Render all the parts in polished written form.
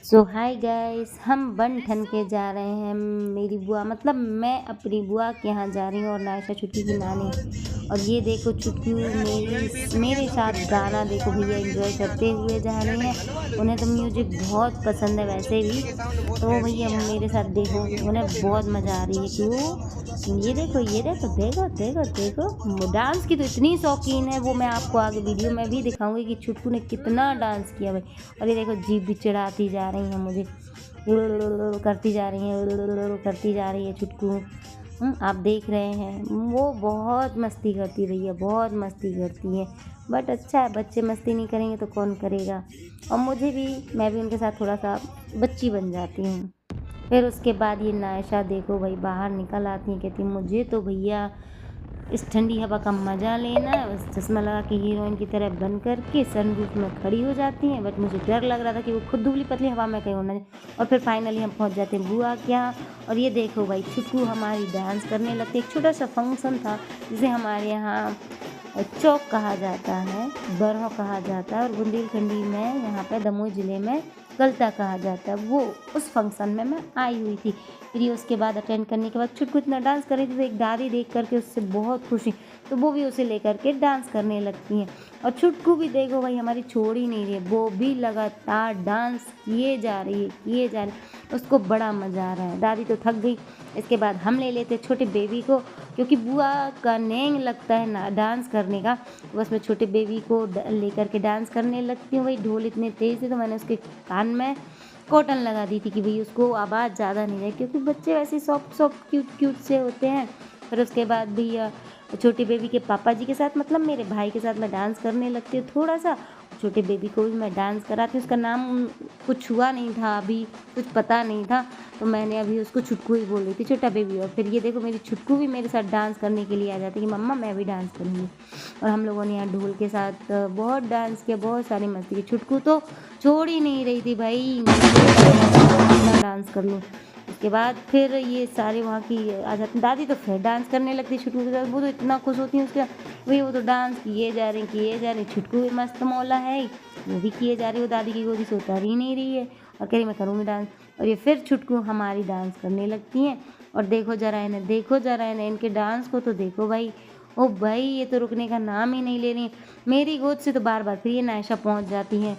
सो hi guys, हम बन ठन के जा रहे हैं। मेरी बुआ मतलब मैं अपनी बुआ के यहाँ जा रही हूँ और नायशा छुटकी की नानी। और ये देखो छुटकी मेरे साथ गाना देखो भैया एंजॉय करते हुए जा रही हैं। उन्हें तो म्यूजिक बहुत पसंद है वैसे भी, तो भैया मेरे साथ देखो उन्हें बहुत मज़ा आ रही है। क्यों ये देखो डांस की तो इतनी शौकीन है वो, मैं आपको आगे वीडियो में भी दिखाऊंगी कि छुटकू ने कितना डांस किया भाई। और ये देखो जीभ भी चढ़ाती जा रही है मुझे, करती जा रही है छुटकू। आप देख रहे हैं वो बहुत मस्ती करती है भैया, बहुत मस्ती करती है। बट अच्छा है, बच्चे मस्ती नहीं करेंगे तो कौन करेगा। और मैं भी उनके साथ थोड़ा सा बच्ची बन जाती हूँ। फिर उसके बाद ये नायशा देखो भाई बाहर निकल आती है, कहती मुझे तो भैया इस ठंडी हवा का मज़ा लेना है। बस चश्मा लगा के हीरोइन की तरह बन करके सनरूफ में खड़ी हो जाती हैं। बट मुझे डर लग रहा था कि वो खुद दुबली पतली हवा में कहीं होना जाए। और फिर फाइनली हम पहुंच जाते हैं बुआ के यहाँ। और ये देखो भाई छुटकू हमारी डांस करने लगती है। एक छोटा सा फंक्शन था जिसे हमारे यहाँ चौक कहा जाता है, बरहों कहा जाता है, और बुंदेलखंडी में यहाँ पे दमोह ज़िले में गलता कहा जाता है। वो उस फंक्शन में मैं आई हुई थी। फिर ये उसके बाद अटेंड करने के बाद छुटकू इतना डांस कर रही थी तो एक दादी देख करके उससे बहुत खुश हुई, तो वो भी उसे लेकर के डांस करने लगती हैं। और छुटकू भी देखो भाई हमारी छोड़ ही नहीं रही है, वो भी लगातार डांस किए जा रही है। उसको बड़ा मज़ा आ रहा है। दादी तो थक गई। इसके बाद हम ले लेते छोटे बेबी को, क्योंकि बुआ का नेंग लगता है ना डांस करने का। बस मैं छोटे बेबी को लेकर के डांस करने लगती हूँ। भाई ढोल इतने तेज़ थे तो मैंने उसके कान में कॉटन लगा दी थी कि भाई उसको आवाज़ ज़्यादा नहीं जाए, क्योंकि बच्चे वैसे सॉफ्ट क्यूट से होते हैं। फिर उसके बाद भी छोटी बेबी के पापा जी के साथ मतलब मेरे भाई के साथ मैं डांस करने लगती हूँ थोड़ा सा। छोटे बेबी को भी मैं डांस कराती हूँ। उसका नाम कुछ हुआ नहीं था, अभी कुछ पता नहीं था, तो मैंने अभी उसको छुटकू ही बोल रही थी, छोटा बेबी। और फिर ये देखो मेरी छुटकू भी मेरे साथ डांस करने के लिए आ जाती है कि मम्मा मैं भी डांस करूँगी। और हम लोगों ने यहाँ ढोल के साथ बहुत डांस किया, बहुत सारी मस्ती की। छुटकू तो छोड़ ही नहीं रही थी भाई, मैं डांस कर लूँ। उसके बाद फिर ये सारे वहाँ की आ जाते, दादी तो फिर डांस करने लगती छुटकू के साथ। वो तो इतना खुश होती है उसके भाई, वो तो डांस किए जा रही। छुटकू भी मस्त मौला है, वो भी किए जा रही। वो दादी की गोदी से उतर ही नहीं रही है और कह रही मैं करूँगी डांस। और ये फिर छुटकू हमारी डांस करने लगती हैं। और देखो जरा इन्हें इनके डांस को तो देखो भाई। ओ भाई ये तो रुकने का नाम ही नहीं ले रही। मेरी गोद से तो बार बार फिर ये नायशा पहुँच जाती हैं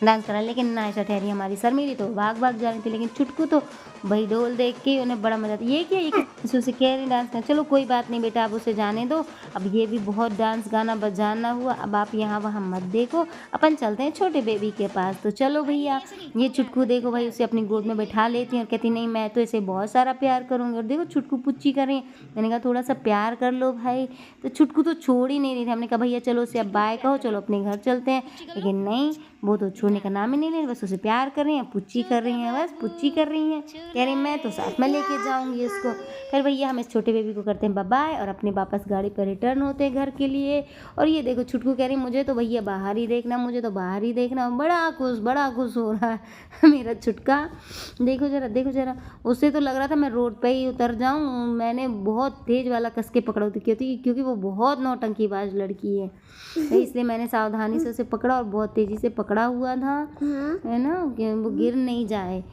डांस करना, लेकिन नायशा ठहरी हमारी शर्मीली तो भाग जा रही थी। लेकिन छुटकू तो भाई ढोल देख के उन्हें बड़ा मजा आता। ये क्या उसे कह रही डांस कर, चलो कोई बात नहीं बेटा, आप उसे जाने दो। अब ये भी बहुत डांस गाना बजाना हुआ, अब आप यहाँ वहाँ मत देखो, अपन चलते हैं छोटे बेबी के पास। तो चलो भैया, ये छुटकू देखो भाई उसे अपनी गोद में बैठा लेती है और कहती नहीं मैं तो इसे बहुत सारा प्यार करूँगी। और देखो छुटकू पुच्ची कर रही है। मैंने कहा थोड़ा सा प्यार कर लो भाई, तो छुटकू तो छोड़ ही नहीं रही थी। हमने कहा भैया चलो उसे अब बाय कहो, चलो अपने घर चलते हैं। लेकिन नहीं, वो तो छोड़ने का नाम ही नहीं ले रही, बस उसे प्यार कर रही हैं, पुच्ची कर रही हैं, बस पुच्ची कर रही हैं। कह रही मैं तो साथ में लेके जाऊंगी इसको। फिर भैया हम इस छोटे बेबी को करते हैं बाय बाय और अपने वापस गाड़ी पर रिटर्न होते हैं घर के लिए। और ये देखो छुटकू कह रही मुझे तो भैया बाहर ही देखना। बड़ा खुश हो रहा है मेरा छुटका। देखो जरा उसे तो लग रहा था मैं रोड पे ही उतर जाऊं। मैंने बहुत तेज वाला कस के पकड़ा होती क्योंकि वो बहुत नौटंकीबाज लड़की है, इसलिए मैंने सावधानी से उसे पकड़ा और बहुत तेजी से पकड़ा हुआ था, है ना, कि वो गिर नहीं जाए।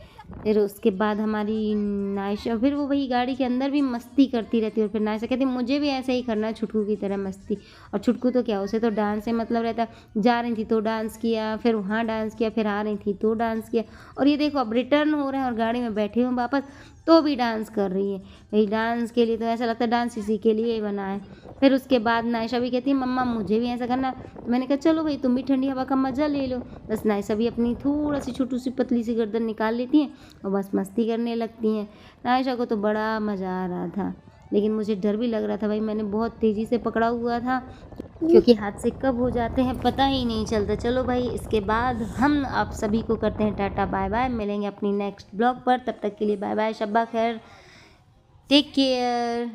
फिर उसके बाद हमारी नायशा फिर वो वही गाड़ी के अंदर भी मस्ती करती रहती है। और फिर नायशा कहती मुझे भी ऐसे ही करना है छुटकू की तरह मस्ती। और छुटकू तो क्या, उसे तो डांस से मतलब रहता, जा रही थी तो डांस किया, फिर वहाँ डांस किया, फिर आ रही थी तो डांस किया। और ये देखो अब रिटर्न हो रहे हैं और गाड़ी में बैठे हुए वापस, तो भी डांस कर रही है भाई। डांस के लिए तो ऐसा लगता है डांस इसी के लिए ही बना है। फिर उसके बाद नायशा भी कहती है मम्मा मुझे भी ऐसा करना। तो मैंने कहा चलो भाई तुम भी ठंडी हवा का मज़ा ले लो। बस नायशा भी अपनी थोड़ा सी छोटी सी पतली सी गर्दन निकाल लेती हैं और बस मस्ती करने लगती हैं। नायशा को तो बड़ा मज़ा आ रहा था, लेकिन मुझे डर भी लग रहा था भाई, मैंने बहुत तेज़ी से पकड़ा हुआ था, क्योंकि हाथ से कब हो जाते हैं पता ही नहीं चलता। चलो भाई इसके बाद हम आप सभी को करते हैं टाटा बाय बाय, मिलेंगे अपनी नेक्स्ट ब्लॉग पर। तब तक के लिए बाय बाय, शब्बा खैर, टेक केयर।